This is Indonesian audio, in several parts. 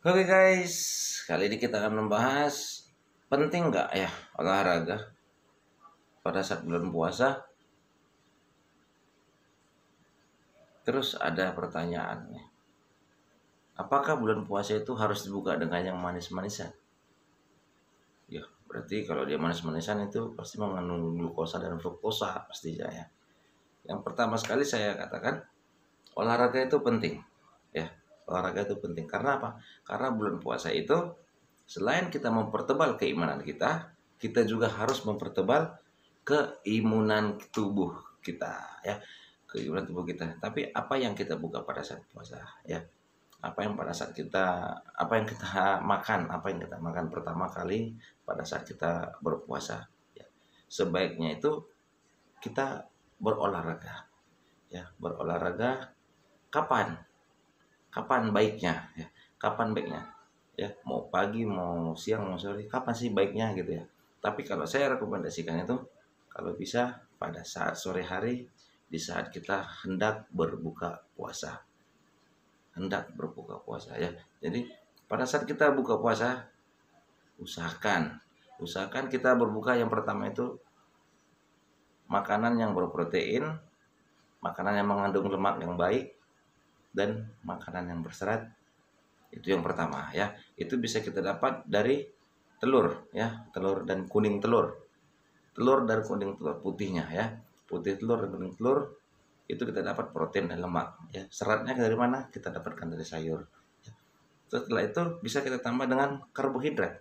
Oke guys, kali ini kita akan membahas penting nggak ya olahraga pada saat bulan puasa. Terus ada pertanyaannya, apakah bulan puasa itu harus dibuka dengan yang manis-manisan? Ya, berarti kalau dia manis-manisan itu pasti mengandung glukosa dan fruktosa pastinya ya. Yang pertama sekali saya katakan, olahraga itu penting ya. Olahraga itu penting karena apa? Karena bulan puasa itu selain kita mempertebal keimanan kita, kita juga harus mempertebal keimunan tubuh kita ya, keimunan tubuh kita. Tapi apa yang kita buka pada saat puasa ya? Apa yang pada saat kita apa yang kita makan pertama kali pada saat kita berpuasa ya. Sebaiknya itu kita berolahraga ya, berolahraga kapan? Kapan baiknya ya? Kapan baiknya? Ya, mau pagi, mau siang, mau sore, kapan sih baiknya gitu ya. Tapi kalau saya rekomendasikan itu kalau bisa pada saat sore hari, di saat kita hendak berbuka puasa. Hendak berbuka puasa ya. Jadi pada saat kita buka puasa, usahakan kita berbuka yang pertama itu makanan yang berprotein, makanan yang mengandung lemak yang baik, dan makanan yang berserat. Itu yang pertama ya. Itu bisa kita dapat dari telur ya, telur dan kuning telur. Telur dan kuning telur putihnya ya. Putih telur dan kuning telur itu kita dapat protein dan lemak ya. Seratnya dari mana? Kita dapatkan dari sayur. Setelah itu bisa kita tambah dengan karbohidrat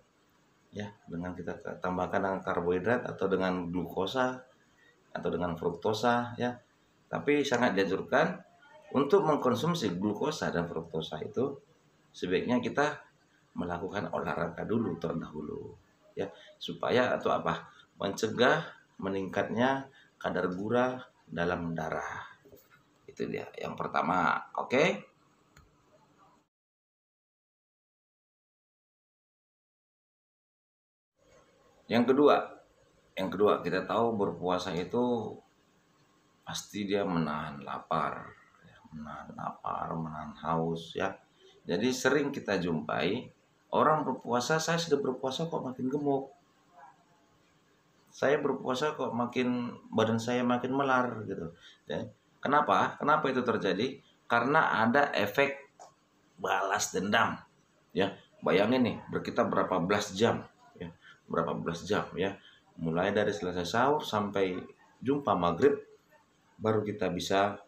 ya, dengan kita tambahkan dengan karbohidrat atau dengan glukosa atau dengan fruktosa ya. Tapi sangat dianjurkan untuk mengkonsumsi glukosa dan fruktosa itu sebaiknya kita melakukan olahraga dulu terdahulu ya, supaya atau apa, mencegah meningkatnya kadar gula dalam darah. Itu dia yang pertama. Oke. Yang kedua kita tahu berpuasa itu pasti dia menahan lapar ya, menahan haus ya. Jadi sering kita jumpai orang berpuasa, saya sudah berpuasa kok makin gemuk, saya berpuasa kok makin badan saya makin melar gitu ya. Kenapa itu terjadi? Karena ada efek balas dendam ya. Bayangin nih, kita berapa belas jam ya, berapa belas jam ya, mulai dari selesai sahur sampai jumpa maghrib baru kita bisa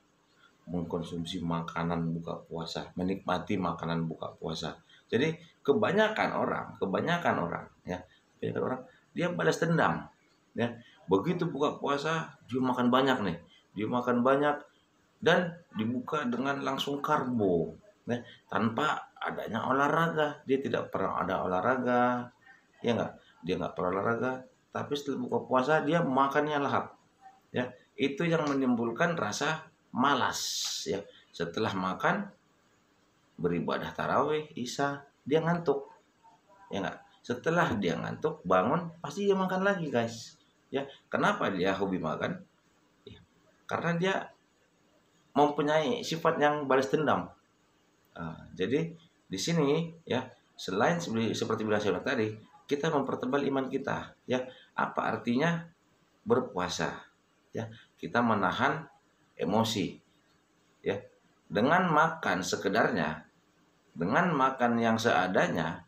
mengkonsumsi makanan buka puasa, menikmati makanan buka puasa. Jadi kebanyakan orang ya, kebanyakan orang dia balas dendam ya. Begitu buka puasa dia makan banyak nih, dia makan banyak dan dibuka dengan langsung karbo ya, tanpa adanya olahraga. Dia tidak pernah ada olahraga ya, enggak, dia nggak pernah olahraga, tapi setelah buka puasa dia makannya lahap ya. Itu yang menimbulkan rasa malas ya. Setelah makan beribadah tarawih isya dia ngantuk ya enggak. Setelah dia ngantuk bangun pasti dia makan lagi guys ya. Kenapa dia hobi makan ya? Karena dia mempunyai sifat yang balas dendam. Jadi di sini ya, selain seperti bilang saya tadi, kita mempertebal iman kita ya. Apa artinya berpuasa ya? Kita menahan emosi ya, dengan makan sekedarnya, dengan makan yang seadanya,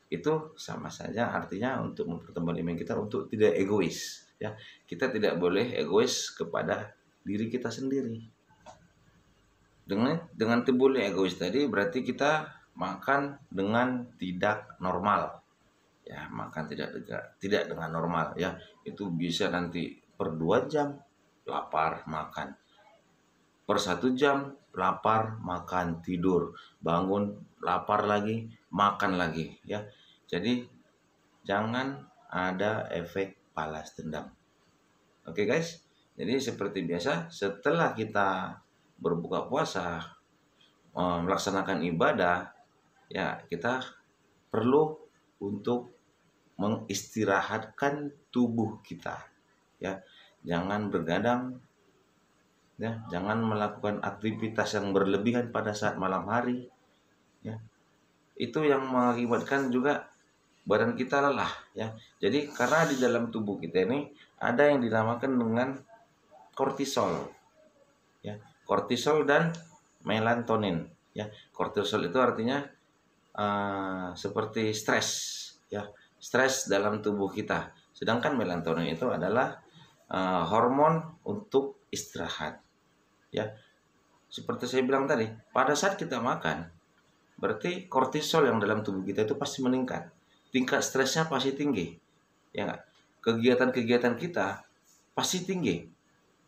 itu sama saja artinya untuk mempertebal iman kita, untuk tidak egois ya. Kita tidak boleh egois kepada diri kita sendiri. Dengan boleh egois tadi berarti kita makan dengan tidak normal ya, makan tidak dengan normal ya. Itu bisa nanti per 2 jam lapar makan, per 1 jam lapar makan tidur, bangun lapar lagi makan lagi ya. Jadi jangan ada efek balas dendam. Oke guys, jadi seperti biasa setelah kita berbuka puasa, melaksanakan ibadah ya, kita perlu untuk mengistirahatkan tubuh kita ya. Jangan bergadang ya, jangan melakukan aktivitas yang berlebihan pada saat malam hari ya. itu yang mengakibatkan juga badan kita lelah ya. Jadi karena di dalam tubuh kita ini ada yang dinamakan dengan kortisol ya. Kortisol dan melatonin ya. Kortisol itu artinya seperti stres ya, stres dalam tubuh kita. Sedangkan melatonin itu adalah hormon untuk istirahat ya. Seperti saya bilang tadi, pada saat kita makan berarti kortisol yang dalam tubuh kita itu pasti meningkat, tingkat stresnya pasti tinggi ya nggak. Kegiatan-kegiatan kita pasti tinggi.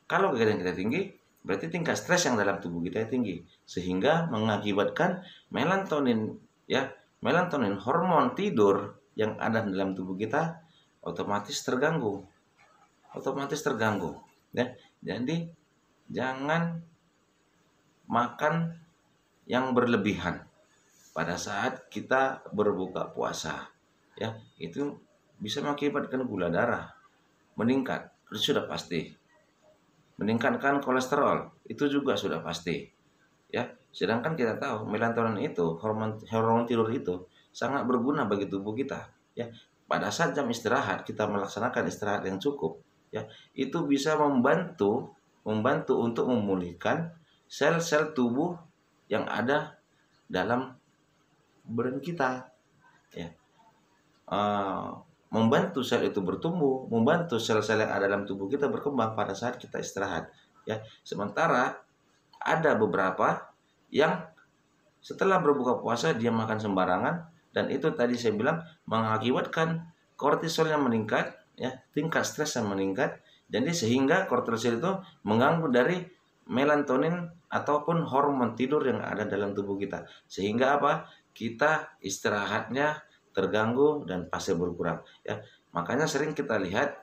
Kalau kegiatan kita tinggi berarti tingkat stres yang dalam tubuh kita tinggi, sehingga mengakibatkan melatonin ya, melatonin hormon tidur yang ada dalam tubuh kita otomatis terganggu ya. Jadi jangan makan yang berlebihan pada saat kita berbuka puasa ya. Itu bisa mengakibatkan gula darah meningkat, itu sudah pasti. Meningkatkan kolesterol, itu juga sudah pasti ya. Sedangkan kita tahu melatonin itu, hormon tidur itu sangat berguna bagi tubuh kita ya. Pada saat jam istirahat kita melaksanakan istirahat yang cukup ya, itu bisa membantu untuk memulihkan sel-sel tubuh yang ada dalam badan kita ya. Membantu sel itu bertumbuh, membantu sel-sel yang ada dalam tubuh kita berkembang pada saat kita istirahat ya. Sementara ada beberapa yang setelah berbuka puasa dia makan sembarangan, dan itu tadi saya bilang mengakibatkan kortisol yang meningkat ya, tingkat stres yang meningkat. Jadi sehingga kortisol itu mengganggu dari melatonin ataupun hormon tidur yang ada dalam tubuh kita, sehingga apa, kita istirahatnya terganggu dan fase berkurang ya. Makanya sering kita lihat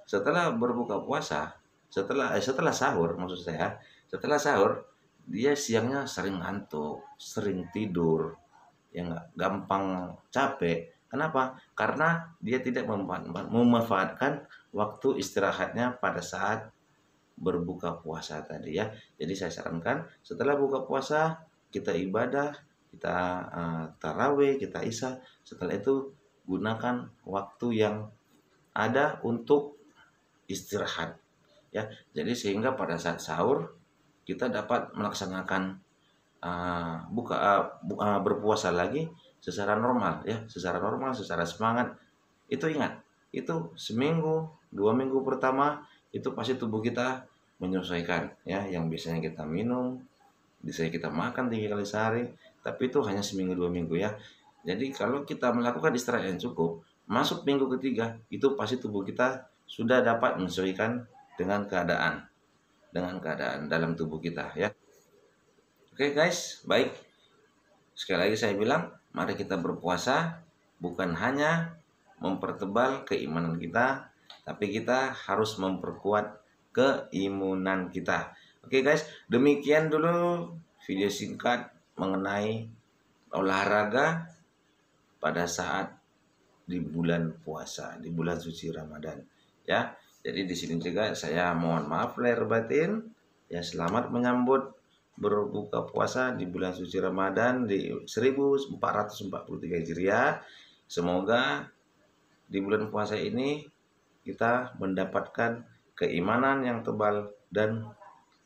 setelah berbuka puasa, setelah sahur maksud saya, setelah sahur dia siangnya sering ngantuk, sering tidur, ya gampang capek. Kenapa? Karena dia tidak memanfaatkan waktu istirahatnya pada saat berbuka puasa tadi ya. Jadi saya sarankan setelah buka puasa kita ibadah, kita tarawih, kita isya. Setelah itu gunakan waktu yang ada untuk istirahat ya. Jadi sehingga pada saat sahur kita dapat melaksanakan berpuasa lagi secara normal ya, secara semangat. Itu ingat, itu seminggu 2 minggu pertama itu pasti tubuh kita menyesuaikan ya. Yang biasanya kita minum, biasanya kita makan 3 kali sehari, tapi itu hanya seminggu 2 minggu ya. Jadi kalau kita melakukan istirahat yang cukup, masuk minggu ketiga itu pasti tubuh kita sudah dapat menyesuaikan dengan keadaan dalam tubuh kita ya. Oke guys, baik. Sekali lagi saya bilang, mari kita berpuasa bukan hanya mempertebal keimanan kita, tapi kita harus memperkuat keimunan kita. Oke guys, demikian dulu video singkat mengenai olahraga pada saat di bulan puasa, di bulan suci Ramadan ya. Jadi di sini juga saya mohon maaf lahir batin ya. Selamat menyambut berbuka puasa di bulan suci Ramadan di 1443 Hijriah. Semoga di bulan puasa ini kita mendapatkan keimanan yang tebal dan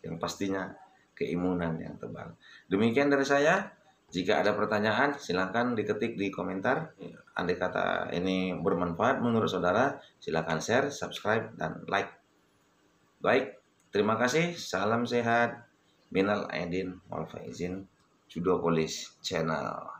yang pastinya keimunan yang tebal. Demikian dari saya. Jika ada pertanyaan silakan diketik di komentar. Andai kata ini bermanfaat menurut saudara, silakan share, subscribe, dan like. Baik, terima kasih. Salam sehat. Minal aidin wal faizin. Judo Police Channel.